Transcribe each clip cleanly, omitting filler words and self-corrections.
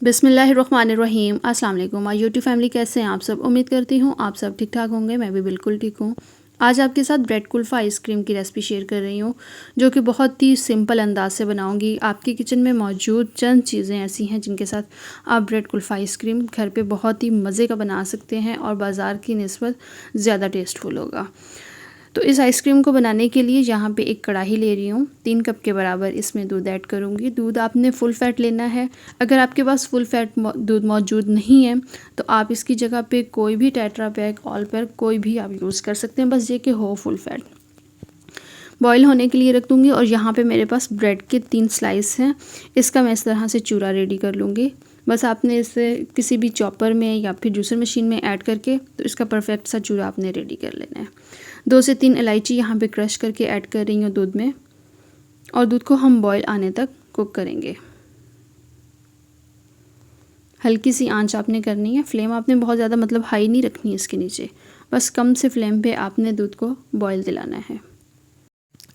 बिस्मिल्लाहिर्रहमानिर्रहीम। अस्सलाम वालेकुम माय यूट्यूब फैमिली, कैसे हैं आप सब। उम्मीद करती हूँ आप सब ठीक ठाक होंगे। मैं भी बिल्कुल ठीक हूँ। आज आपके साथ ब्रेड कुल्फ़ा आइसक्रीम की रेसिपी शेयर कर रही हूँ, जो कि बहुत ही सिंपल अंदाज से बनाऊँगी। आपकी किचन में मौजूद चंद चीज़ें ऐसी हैं जिनके साथ आप ब्रेड कुल्फ़ा आइसक्रीम घर पे बहुत ही मज़े का बना सकते हैं और बाज़ार की निस्बत ज़्यादा टेस्टफुल होगा। तो इस आइसक्रीम को बनाने के लिए यहाँ पे एक कढ़ाई ले रही हूँ। 3 कप के बराबर इसमें दूध ऐड करूँगी। दूध आपने फुल फैट लेना है। अगर आपके पास फुल फैट दूध मौजूद नहीं है तो आप इसकी जगह पे कोई भी टेट्रा पैक, ऑल पैक कोई भी आप यूज़ कर सकते हैं, बस ये कि हो फुल फैट। बॉईल होने के लिए रख दूँगी और यहाँ पे मेरे पास ब्रेड के 3 स्लाइस हैं। इसका मैं इस तरह से चूरा रेडी कर लूँगी। बस आपने इसे किसी भी चॉपर में या फिर जूसर मशीन में ऐड करके तो इसका परफेक्ट सा चूरा आपने रेडी कर लेना है। 2 से 3 इलायची यहाँ पे क्रश करके ऐड कर रही हूँ दूध में, और दूध को हम बॉईल आने तक कुक करेंगे। हल्की सी आंच आपने करनी है। फ्लेम आपने बहुत ज़्यादा मतलब हाई नहीं रखनी है इसके नीचे, बस कम से फ्लेम पे आपने दूध को बॉईल दिलाना है।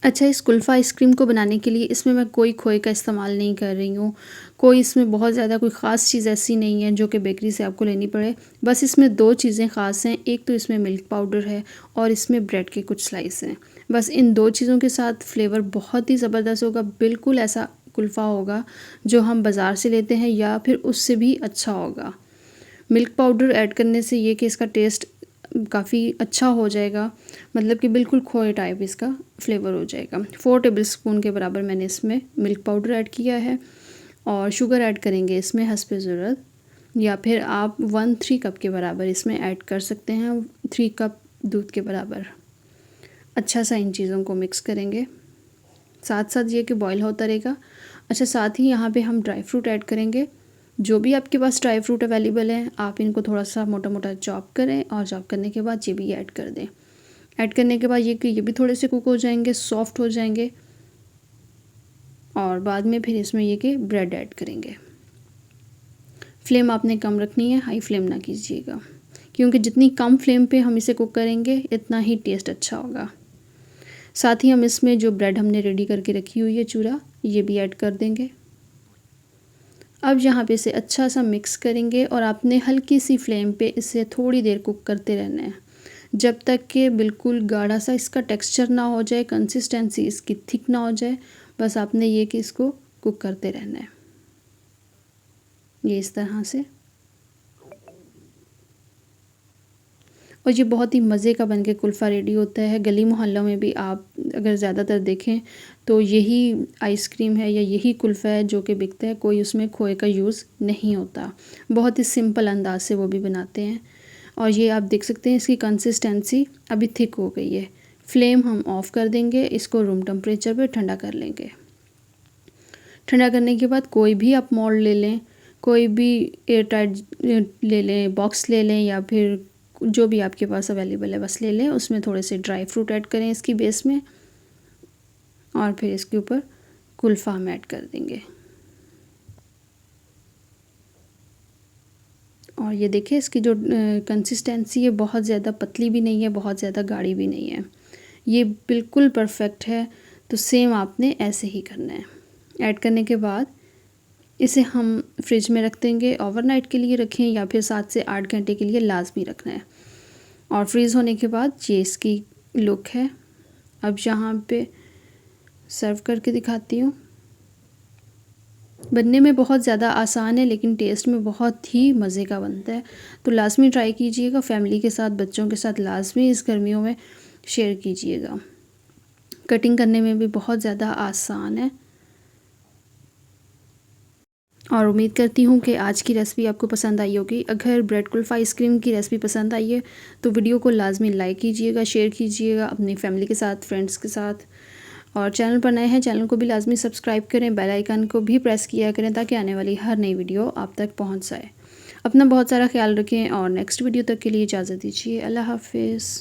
अच्छा, इस कुल्फ़ा आइसक्रीम को बनाने के लिए इसमें मैं कोई खोए का इस्तेमाल नहीं कर रही हूँ। कोई इसमें बहुत ज़्यादा कोई ख़ास चीज़ ऐसी नहीं है जो कि बेकरी से आपको लेनी पड़े। बस इसमें 2 चीज़ें ख़ास हैं। एक तो इसमें मिल्क पाउडर है और इसमें ब्रेड के कुछ स्लाइस हैं। बस इन 2 चीज़ों के साथ फ्लेवर बहुत ही ज़बरदस्त होगा। बिल्कुल ऐसा कुल्फ़ा होगा जो हम बाज़ार से लेते हैं या फिर उससे भी अच्छा होगा। मिल्क पाउडर ऐड करने से ये कि इसका टेस्ट काफ़ी अच्छा हो जाएगा, मतलब कि बिल्कुल खोए टाइप इसका फ्लेवर हो जाएगा। 4 टेबलस्पून के बराबर मैंने इसमें मिल्क पाउडर ऐड किया है और शुगर ऐड करेंगे इसमें हस्बे ज़रूरत, या फिर आप 1/3 कप के बराबर इसमें ऐड कर सकते हैं, 3 कप दूध के बराबर। अच्छा सा इन चीज़ों को मिक्स करेंगे, साथ साथ ये कि बॉयल होता रहेगा। अच्छा, साथ ही यहाँ पे हम ड्राई फ्रूट ऐड करेंगे। जो भी आपके पास ड्राई फ्रूट अवेलेबल है आप इनको थोड़ा सा मोटा मोटा चॉप करें और चॉप करने के बाद ये भी ऐड कर दें। ऐड करने के बाद ये कि ये भी थोड़े से कुक हो जाएंगे, सॉफ्ट हो जाएंगे, और बाद में फिर इसमें ये कि ब्रेड ऐड करेंगे। फ्लेम आपने कम रखनी है, हाई फ्लेम ना कीजिएगा, क्योंकि जितनी कम फ्लेम पे हम इसे कुक करेंगे इतना ही टेस्ट अच्छा होगा। साथ ही हम इसमें जो ब्रेड हमने रेडी करके रखी हुई है चूरा, ये भी ऐड कर देंगे। अब यहाँ पे इसे अच्छा सा मिक्स करेंगे और आपने हल्की सी फ्लेम पे इसे थोड़ी देर कुक करते रहना है, जब तक कि बिल्कुल गाढ़ा सा इसका टेक्सचर ना हो जाए, कंसिस्टेंसी इसकी थिक ना हो जाए। बस आपने ये कि इसको कुक करते रहना है, ये इस तरह से। और ये बहुत ही मज़े का बनके कुल्फ़ा रेडी होता है। गली मोहल्लों में भी आप अगर ज़्यादातर देखें तो यही आइसक्रीम है या यही कुल्फ़ा है जो कि बिकता है। कोई उसमें खोए का यूज़ नहीं होता, बहुत ही सिंपल अंदाज से वो भी बनाते हैं। और ये आप देख सकते हैं इसकी कंसिस्टेंसी अभी थिक हो गई है। फ्लेम हम ऑफ़ कर देंगे, इसको रूम टेम्परेचर पे ठंडा कर लेंगे। ठंडा करने के बाद कोई भी आप मोल्ड ले लें, कोई भी एयर टाइट ले लें, बॉक्स ले लें, या फिर जो भी आपके पास अवेलेबल है बस ले लें। उसमें थोड़े से ड्राई फ्रूट ऐड करें इसकी बेस में, और फिर इसके ऊपर कुल्फ़ा हम ऐड कर देंगे। और ये देखिए इसकी जो कंसिस्टेंसी है बहुत ज़्यादा पतली भी नहीं है, बहुत ज़्यादा गाढ़ी भी नहीं है, ये बिल्कुल परफेक्ट है। तो सेम आपने ऐसे ही करना है। ऐड करने के बाद इसे हम फ्रिज में रख देंगे। ओवरनाइट के लिए रखें या फिर 7 से 8 घंटे के लिए लाजमी रखना है। और फ्रीज़ होने के बाद ये इसकी लुक है। अब यहाँ पे सर्व करके दिखाती हूँ। बनने में बहुत ज़्यादा आसान है लेकिन टेस्ट में बहुत ही मज़े का बनता है। तो लाजमी ट्राई कीजिएगा, फैमिली के साथ, बच्चों के साथ लाजमी इस गर्मियों में शेयर कीजिएगा। कटिंग करने में भी बहुत ज़्यादा आसान है। और उम्मीद करती हूँ कि आज की रेसिपी आपको पसंद आई होगी। अगर ब्रेड कुल्फ़ा आइसक्रीम की रेसिपी पसंद आई है तो वीडियो को लाजमी लाइक कीजिएगा, शेयर कीजिएगा अपनी फैमिली के साथ, फ्रेंड्स के साथ। और चैनल पर नए हैं, चैनल को भी लाजमी सब्सक्राइब करें, बेल आइकन को भी प्रेस किया करें ताकि आने वाली हर नई वीडियो आप तक पहुँच जाए। अपना बहुत सारा ख्याल रखें और नेक्स्ट वीडियो तक के लिए इजाज़त दीजिए। अल्लाह हाफिज़।